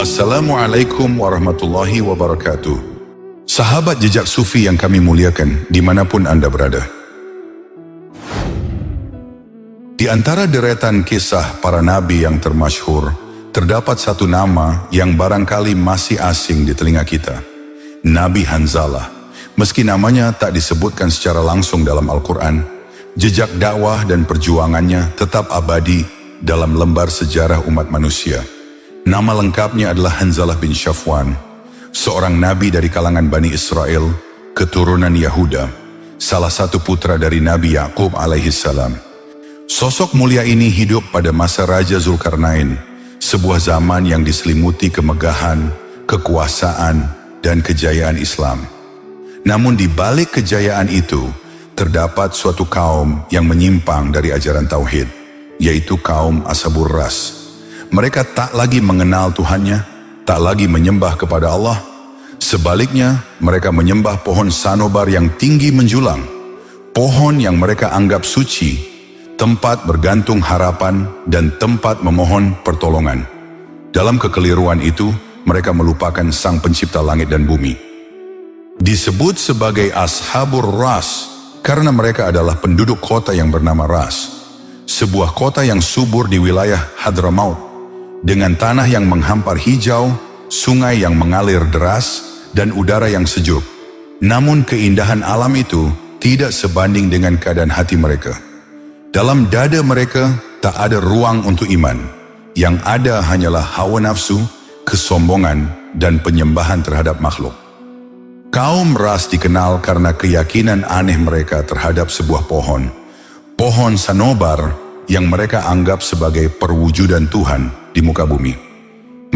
Assalamualaikum warahmatullahi wabarakatuh. Sahabat jejak sufi yang kami muliakan dimanapun Anda berada. Di antara deretan kisah para nabi yang termasyhur, terdapat satu nama yang barangkali masih asing di telinga kita. Nabi Hanzalah. Meski namanya tak disebutkan secara langsung dalam Al-Quran, jejak dakwah dan perjuangannya tetap abadi dalam lembar sejarah umat manusia. Nama lengkapnya adalah Hanzalah bin Safwan, seorang nabi dari kalangan Bani Israel, keturunan Yahuda, salah satu putra dari Nabi Yaqub alaihissalam. Sosok mulia ini hidup pada masa Raja Zulkarnain, sebuah zaman yang diselimuti kemegahan, kekuasaan, dan kejayaan Islam. Namun di balik kejayaan itu, terdapat suatu kaum yang menyimpang dari ajaran Tauhid, yaitu kaum Ashabur Ras. Mereka tak lagi mengenal Tuhannya, tak lagi menyembah kepada Allah. Sebaliknya, mereka menyembah pohon sanobar yang tinggi menjulang, pohon yang mereka anggap suci, tempat bergantung harapan dan tempat memohon pertolongan. Dalam kekeliruan itu, mereka melupakan Sang Pencipta langit dan bumi. Disebut sebagai Ashabur Ras karena mereka adalah penduduk kota yang bernama Ras, sebuah kota yang subur di wilayah Hadramaut, dengan tanah yang menghampar hijau, sungai yang mengalir deras, dan udara yang sejuk. Namun keindahan alam itu tidak sebanding dengan keadaan hati mereka. Dalam dada mereka tak ada ruang untuk iman. Yang ada hanyalah hawa nafsu, kesombongan, dan penyembahan terhadap makhluk. Kaum Ras dikenal karena keyakinan aneh mereka terhadap sebuah pohon sanobar yang mereka anggap sebagai perwujudan Tuhan di muka bumi.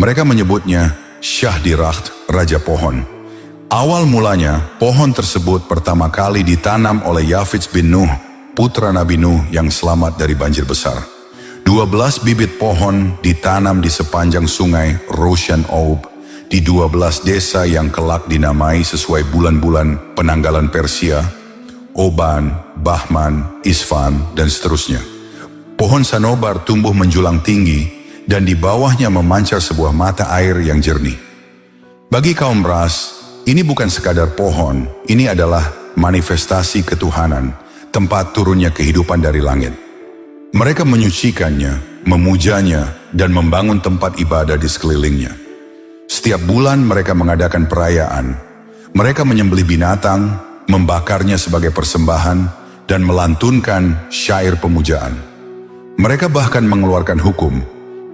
Mereka menyebutnya Syahdirakht, Raja Pohon. Awal mulanya, pohon tersebut pertama kali ditanam oleh Yafits bin Nuh, putra Nabi Nuh yang selamat dari banjir besar. 12 bibit pohon ditanam di sepanjang sungai Roshan Aub, di 12 desa yang kelak dinamai sesuai bulan-bulan penanggalan Persia, Oban, Bahman, Isfan, dan seterusnya. Pohon sanobar tumbuh menjulang tinggi, dan di bawahnya memancar sebuah mata air yang jernih. Bagi kaum Ras, ini bukan sekadar pohon, ini adalah manifestasi ketuhanan, tempat turunnya kehidupan dari langit. Mereka menyucikannya, memujanya, dan membangun tempat ibadah di sekelilingnya. Setiap bulan mereka mengadakan perayaan. Mereka menyembelih binatang, membakarnya sebagai persembahan, dan melantunkan syair pemujaan. Mereka bahkan mengeluarkan hukum,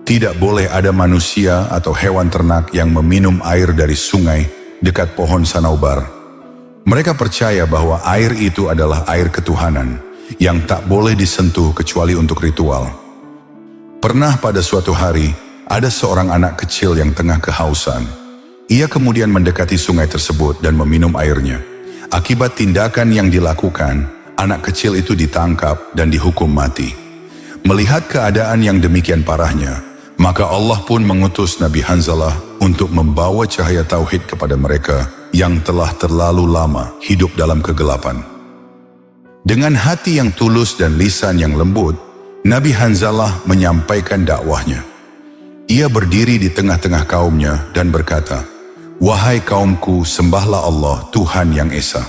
tidak boleh ada manusia atau hewan ternak yang meminum air dari sungai dekat pohon sanobar. Mereka percaya bahwa air itu adalah air ketuhanan yang tak boleh disentuh kecuali untuk ritual. Pernah pada suatu hari, ada seorang anak kecil yang tengah kehausan. Ia kemudian mendekati sungai tersebut dan meminum airnya. Akibat tindakan yang dilakukan, anak kecil itu ditangkap dan dihukum mati. Melihat keadaan yang demikian parahnya, maka Allah pun mengutus Nabi Hanzalah untuk membawa cahaya tauhid kepada mereka yang telah terlalu lama hidup dalam kegelapan. Dengan hati yang tulus dan lisan yang lembut, Nabi Hanzalah menyampaikan dakwahnya. Ia berdiri di tengah-tengah kaumnya dan berkata, "Wahai kaumku, sembahlah Allah, Tuhan yang Esa.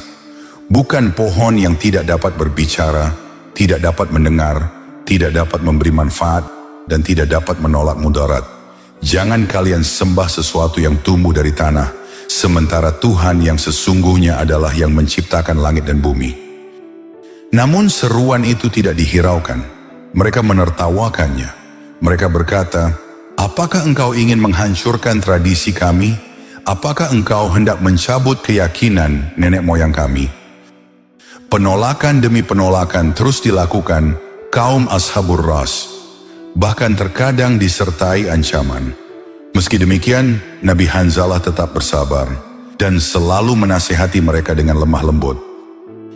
Bukan pohon yang tidak dapat berbicara, tidak dapat mendengar, tidak dapat memberi manfaat, dan tidak dapat menolak mudarat. Jangan kalian sembah sesuatu yang tumbuh dari tanah, sementara Tuhan yang sesungguhnya adalah yang menciptakan langit dan bumi." Namun seruan itu tidak dihiraukan. Mereka menertawakannya. Mereka berkata, "Apakah engkau ingin menghancurkan tradisi kami? Apakah engkau hendak mencabut keyakinan nenek moyang kami?" Penolakan demi penolakan terus dilakukan kaum Ashabur Ras, bahkan terkadang disertai ancaman. Meski demikian, Nabi Hanzalah tetap bersabar dan selalu menasihati mereka dengan lemah lembut.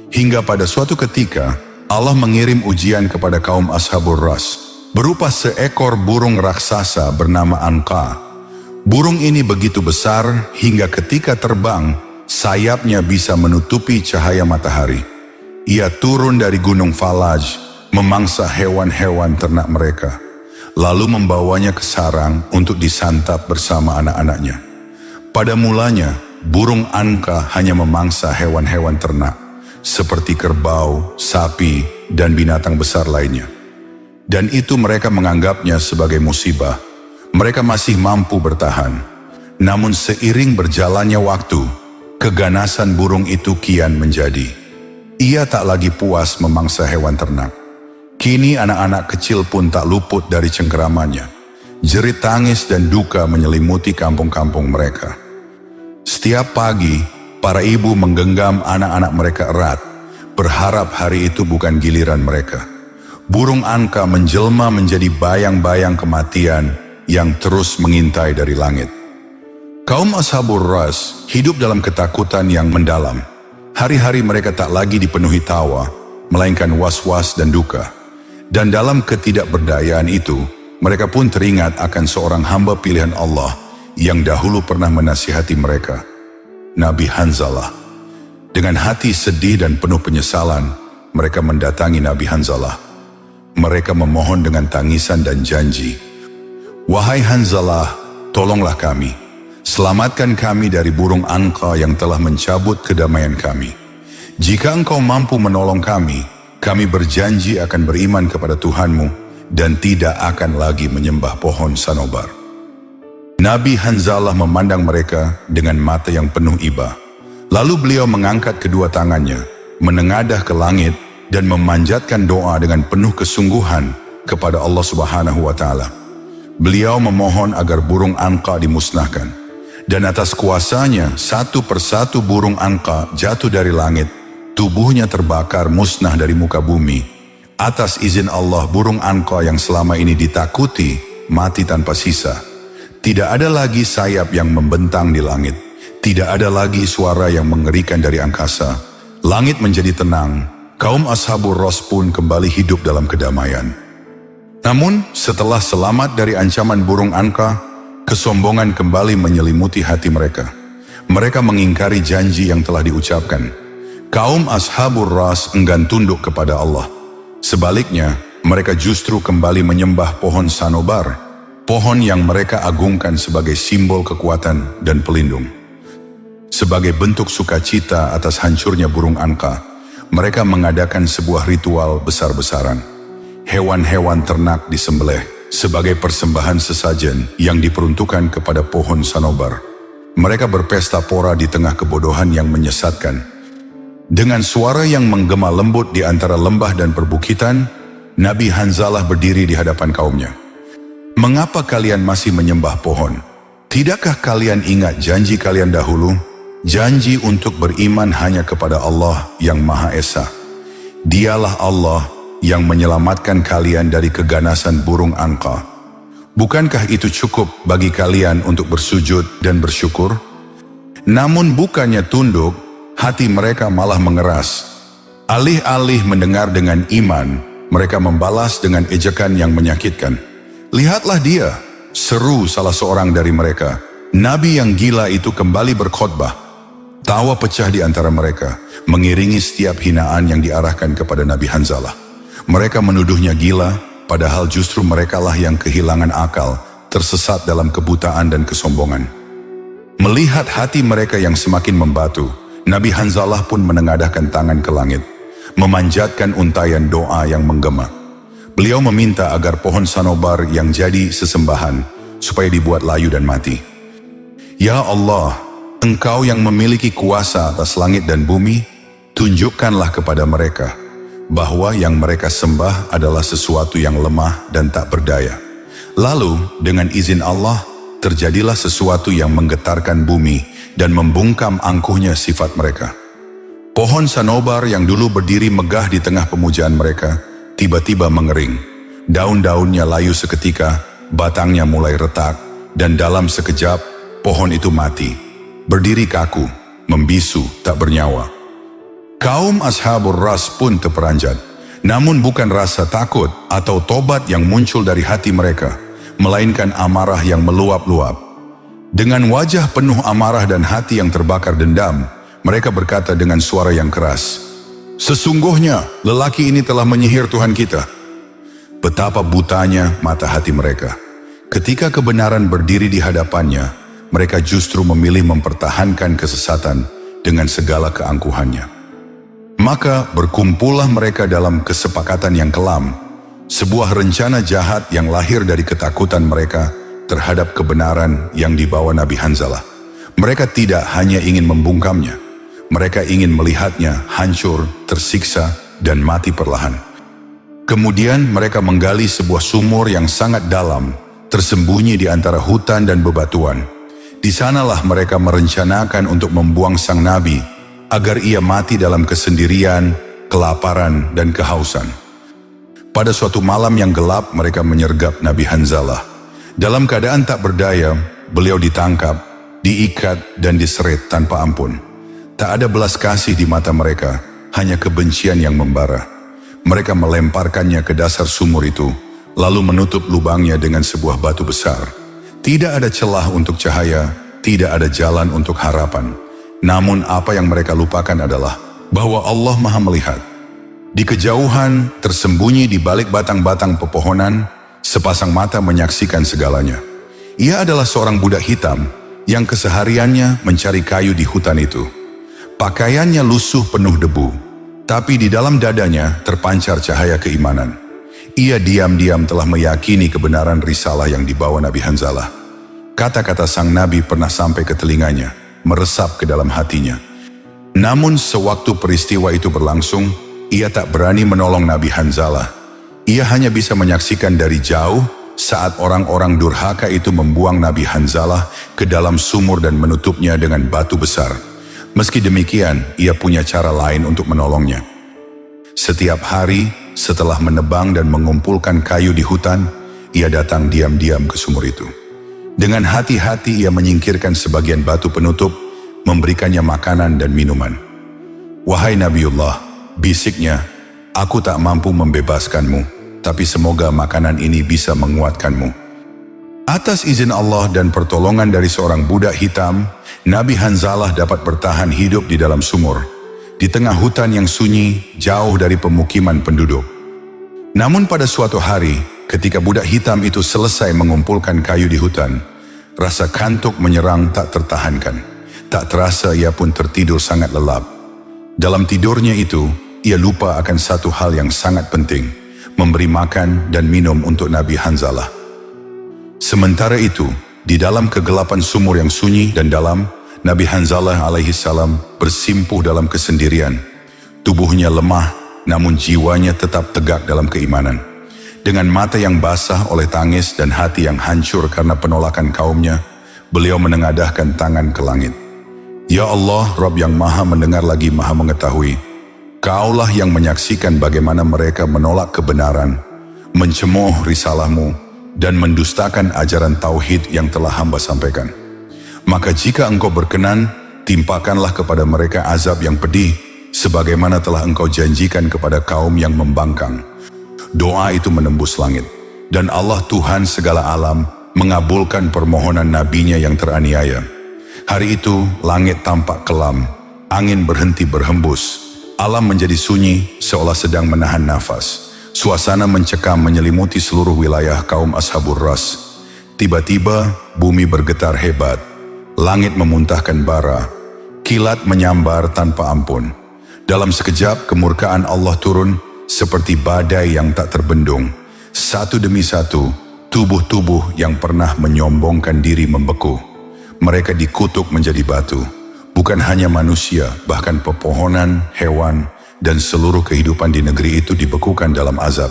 Hingga pada suatu ketika, Allah mengirim ujian kepada kaum Ashabur Ras berupa seekor burung raksasa bernama Anqa. Burung ini begitu besar hingga ketika terbang, sayapnya bisa menutupi cahaya matahari. Ia turun dari gunung Falaj, memangsa hewan-hewan ternak mereka, lalu membawanya ke sarang untuk disantap bersama anak-anaknya. Pada mulanya, burung Anka hanya memangsa hewan-hewan ternak, seperti kerbau, sapi, dan binatang besar lainnya. Dan itu mereka menganggapnya sebagai musibah. Mereka masih mampu bertahan. Namun seiring berjalannya waktu, keganasan burung itu kian menjadi. Ia tak lagi puas memangsa hewan ternak. Kini anak-anak kecil pun tak luput dari cengkeramannya. Jerit tangis dan duka menyelimuti kampung-kampung mereka. Setiap pagi, para ibu menggenggam anak-anak mereka erat, berharap hari itu bukan giliran mereka. Burung Anka menjelma menjadi bayang-bayang kematian yang terus mengintai dari langit. Kaum Ashabur Ras hidup dalam ketakutan yang mendalam. Hari-hari mereka tak lagi dipenuhi tawa, melainkan was-was dan duka. Dan dalam ketidakberdayaan itu, mereka pun teringat akan seorang hamba pilihan Allah yang dahulu pernah menasihati mereka, Nabi Hanzalah. Dengan hati sedih dan penuh penyesalan, mereka mendatangi Nabi Hanzalah. Mereka memohon dengan tangisan dan janji, "Wahai Hanzalah, tolonglah kami. Selamatkan kami dari burung Anka yang telah mencabut kedamaian kami. Jika engkau mampu menolong kami, kami berjanji akan beriman kepada Tuhanmu dan tidak akan lagi menyembah pohon sanobar." Nabi Hanzalah memandang mereka dengan mata yang penuh iba. Lalu beliau mengangkat kedua tangannya, menengadah ke langit dan memanjatkan doa dengan penuh kesungguhan kepada Allah Subhanahu wa Ta'ala. Beliau memohon agar burung Anka dimusnahkan, dan atas kuasanya satu persatu burung Anka jatuh dari langit, tubuhnya terbakar musnah dari muka bumi. Atas izin Allah, burung Anka yang selama ini ditakuti mati tanpa sisa. Tidak ada lagi sayap yang membentang di langit, tidak ada lagi suara yang mengerikan dari angkasa. Langit menjadi tenang. Kaum Ashabur Ras pun kembali hidup dalam kedamaian. Namun, setelah selamat dari ancaman burung Anka, kesombongan kembali menyelimuti hati mereka. Mereka mengingkari janji yang telah diucapkan. Kaum Ashabur Ras enggan tunduk kepada Allah. Sebaliknya, mereka justru kembali menyembah pohon sanobar, pohon yang mereka agungkan sebagai simbol kekuatan dan pelindung. Sebagai bentuk sukacita atas hancurnya burung Anka, mereka mengadakan sebuah ritual besar-besaran. Hewan-hewan ternak disembelih sebagai persembahan sesajen yang diperuntukkan kepada pohon sanobar. Mereka berpesta pora di tengah kebodohan yang menyesatkan. Dengan suara yang menggema lembut di antara lembah dan perbukitan, Nabi Hanzalah berdiri di hadapan kaumnya. "Mengapa kalian masih menyembah pohon? Tidakkah kalian ingat janji kalian dahulu? Janji untuk beriman hanya kepada Allah yang Maha Esa. Dialah Allah yang menyelamatkan kalian dari keganasan burung Anka. Bukankah itu cukup bagi kalian untuk bersujud dan bersyukur?" Namun bukannya tunduk, hati mereka malah mengeras. Alih-alih mendengar dengan iman, mereka membalas dengan ejekan yang menyakitkan. "Lihatlah dia," seru salah seorang dari mereka. Nabi yang gila itu kembali berkhotbah. Tawa pecah di antara mereka, mengiringi setiap hinaan yang diarahkan kepada Nabi Hanzalah. Mereka menuduhnya gila, padahal justru merekalah yang kehilangan akal, tersesat dalam kebutaan dan kesombongan. Melihat hati mereka yang semakin membatu, Nabi Hanzalah pun menengadahkan tangan ke langit, memanjatkan untayan doa yang menggema. Beliau meminta agar pohon sanobar yang jadi sesembahan, supaya dibuat layu dan mati. "Ya Allah, Engkau yang memiliki kuasa atas langit dan bumi, tunjukkanlah kepada mereka bahwa yang mereka sembah adalah sesuatu yang lemah dan tak berdaya. Lalu, dengan izin Allah, terjadilah sesuatu yang menggetarkan bumi dan membungkam angkuhnya sifat mereka." Pohon sanobar yang dulu berdiri megah di tengah pemujaan mereka, tiba-tiba mengering. Daun-daunnya layu seketika, batangnya mulai retak, dan dalam sekejap, pohon itu mati. Berdiri kaku, membisu, tak bernyawa. Kaum Ashabur Ras pun terperanjat. Namun bukan rasa takut atau tobat yang muncul dari hati mereka, melainkan amarah yang meluap-luap. Dengan wajah penuh amarah dan hati yang terbakar dendam, mereka berkata dengan suara yang keras, "Sesungguhnya lelaki ini telah menyihir Tuhan kita." Betapa butanya mata hati mereka. Ketika kebenaran berdiri di hadapannya, mereka justru memilih mempertahankan kesesatan dengan segala keangkuhannya. Maka berkumpullah mereka dalam kesepakatan yang kelam, sebuah rencana jahat yang lahir dari ketakutan mereka terhadap kebenaran yang dibawa Nabi Hanzalah. Mereka tidak hanya ingin membungkamnya, mereka ingin melihatnya hancur, tersiksa, dan mati perlahan. Kemudian mereka menggali sebuah sumur yang sangat dalam, tersembunyi di antara hutan dan bebatuan. Di sanalah mereka merencanakan untuk membuang sang Nabi, agar ia mati dalam kesendirian, kelaparan, dan kehausan. Pada suatu malam yang gelap, mereka menyergap Nabi Hanzalah. Dalam keadaan tak berdaya, beliau ditangkap, diikat, dan diseret tanpa ampun. Tak ada belas kasih di mata mereka, hanya kebencian yang membara. Mereka melemparkannya ke dasar sumur itu, lalu menutup lubangnya dengan sebuah batu besar. Tidak ada celah untuk cahaya, tidak ada jalan untuk harapan. Namun apa yang mereka lupakan adalah bahwa Allah Maha melihat. Di kejauhan, tersembunyi di balik batang-batang pepohonan, sepasang mata menyaksikan segalanya. Ia adalah seorang budak hitam yang kesehariannya mencari kayu di hutan itu. Pakaiannya lusuh penuh debu, tapi di dalam dadanya terpancar cahaya keimanan. Ia diam-diam telah meyakini kebenaran risalah yang dibawa Nabi Hanzalah. Kata-kata sang Nabi pernah sampai ke telinganya, meresap ke dalam hatinya. Namun sewaktu peristiwa itu berlangsung, ia tak berani menolong Nabi Hanzalah. Ia hanya bisa menyaksikan dari jauh saat orang-orang durhaka itu membuang Nabi Hanzalah ke dalam sumur dan menutupnya dengan batu besar. Meski demikian, ia punya cara lain untuk menolongnya. Setiap hari, setelah menebang dan mengumpulkan kayu di hutan, ia datang diam-diam ke sumur itu. Dengan hati-hati ia menyingkirkan sebagian batu penutup, memberikannya makanan dan minuman. "Wahai Nabiullah," bisiknya, "aku tak mampu membebaskanmu, tapi semoga makanan ini bisa menguatkanmu." Atas izin Allah dan pertolongan dari seorang budak hitam, Nabi Hanzalah dapat bertahan hidup di dalam sumur, di tengah hutan yang sunyi, jauh dari pemukiman penduduk. Namun pada suatu hari, ketika budak hitam itu selesai mengumpulkan kayu di hutan, rasa kantuk menyerang tak tertahankan. Tak terasa ia pun tertidur sangat lelap. Dalam tidurnya itu, ia lupa akan satu hal yang sangat penting, memberi makan dan minum untuk Nabi Hanzalah. Sementara itu, di dalam kegelapan sumur yang sunyi dan dalam, Nabi Hanzalah alaihissalam bersimpuh dalam kesendirian. Tubuhnya lemah, namun jiwanya tetap tegak dalam keimanan. Dengan mata yang basah oleh tangis dan hati yang hancur karena penolakan kaumnya, beliau menengadahkan tangan ke langit. "Ya Allah, Rabb yang maha mendengar lagi maha mengetahui, Kaulah yang menyaksikan bagaimana mereka menolak kebenaran, mencemooh risalahmu, dan mendustakan ajaran tauhid yang telah hamba sampaikan. Maka jika engkau berkenan, timpakanlah kepada mereka azab yang pedih, sebagaimana telah engkau janjikan kepada kaum yang membangkang." Doa itu menembus langit, dan Allah Tuhan segala alam mengabulkan permohonan nabinya yang teraniaya. Hari itu langit tampak kelam, angin berhenti berhembus, alam menjadi sunyi seolah sedang menahan nafas. Suasana mencekam menyelimuti seluruh wilayah kaum Ashabur Ras. Tiba-tiba bumi bergetar hebat, langit memuntahkan bara, kilat menyambar tanpa ampun. Dalam sekejap kemurkaan Allah turun seperti badai yang tak terbendung. Satu demi satu, tubuh-tubuh yang pernah menyombongkan diri membeku. Mereka dikutuk menjadi batu. Bukan hanya manusia, bahkan pepohonan, hewan, dan seluruh kehidupan di negeri itu dibekukan dalam azab.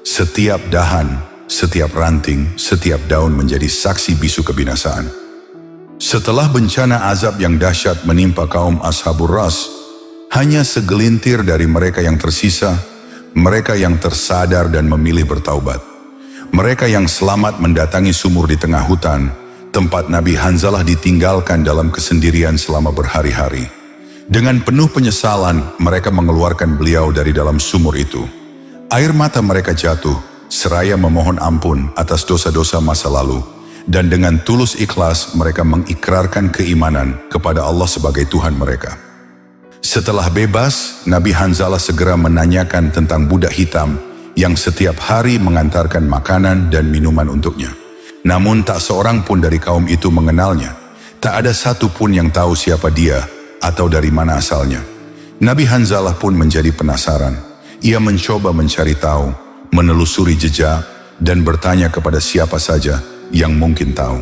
Setiap dahan, setiap ranting, setiap daun menjadi saksi bisu kebinasaan. Setelah bencana azab yang dahsyat menimpa kaum Ashabur Ras, hanya segelintir dari mereka yang tersisa, mereka yang tersadar dan memilih bertaubat. Mereka yang selamat mendatangi sumur di tengah hutan, tempat Nabi Hanzalah ditinggalkan dalam kesendirian selama berhari-hari. Dengan penuh penyesalan, mereka mengeluarkan beliau dari dalam sumur itu. Air mata mereka jatuh, seraya memohon ampun atas dosa-dosa masa lalu, dan dengan tulus ikhlas mereka mengikrarkan keimanan kepada Allah sebagai Tuhan mereka. Setelah bebas, Nabi Hanzalah segera menanyakan tentang budak hitam yang setiap hari mengantarkan makanan dan minuman untuknya. Namun tak seorang pun dari kaum itu mengenalnya. Tak ada satu pun yang tahu siapa dia atau dari mana asalnya. Nabi Hanzalah pun menjadi penasaran. Ia mencoba mencari tahu, menelusuri jejak, dan bertanya kepada siapa saja yang mungkin tahu.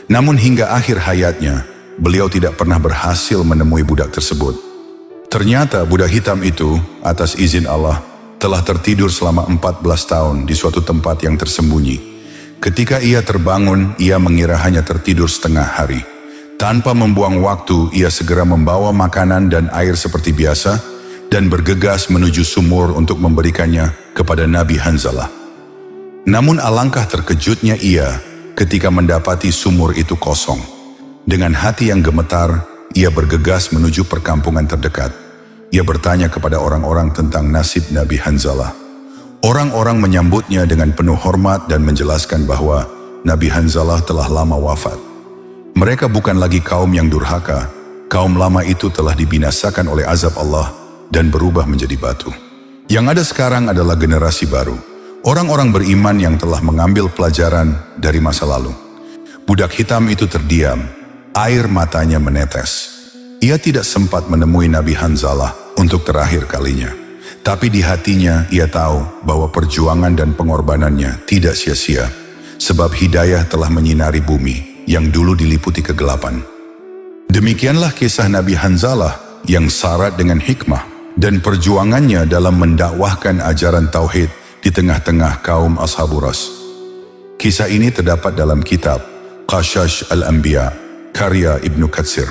Namun hingga akhir hayatnya, beliau tidak pernah berhasil menemui budak tersebut. Ternyata budak hitam itu, atas izin Allah, telah tertidur selama 14 tahun di suatu tempat yang tersembunyi. Ketika ia terbangun, ia mengira hanya tertidur setengah hari. Tanpa membuang waktu, ia segera membawa makanan dan air seperti biasa dan bergegas menuju sumur untuk memberikannya kepada Nabi Hanzalah. Namun alangkah terkejutnya ia ketika mendapati sumur itu kosong. Dengan hati yang gemetar, ia bergegas menuju perkampungan terdekat. Ia bertanya kepada orang-orang tentang nasib Nabi Hanzalah. Orang-orang menyambutnya dengan penuh hormat dan menjelaskan bahwa Nabi Hanzalah telah lama wafat. Mereka bukan lagi kaum yang durhaka. Kaum lama itu telah dibinasakan oleh azab Allah dan berubah menjadi batu. Yang ada sekarang adalah generasi baru. Orang-orang beriman yang telah mengambil pelajaran dari masa lalu. Budak hitam itu terdiam. Air matanya menetes. Ia tidak sempat menemui Nabi Hanzalah untuk terakhir kalinya. Tapi di hatinya ia tahu bahwa perjuangan dan pengorbanannya tidak sia-sia. Sebab hidayah telah menyinari bumi yang dulu diliputi kegelapan. Demikianlah kisah Nabi Hanzalah yang syarat dengan hikmah dan perjuangannya dalam mendakwahkan ajaran tauhid di tengah-tengah kaum Ashabul Ras. Kisah ini terdapat dalam kitab Qasas Al-Anbiya, karya Ibnu Katsir.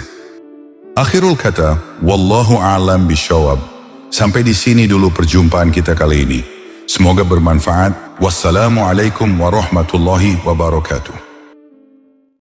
Akhirul kata, wallahu a'lam bisyawab. Sampai di sini dulu perjumpaan kita kali ini. Semoga bermanfaat. Wassalamualaikum warahmatullahi wabarakatuh.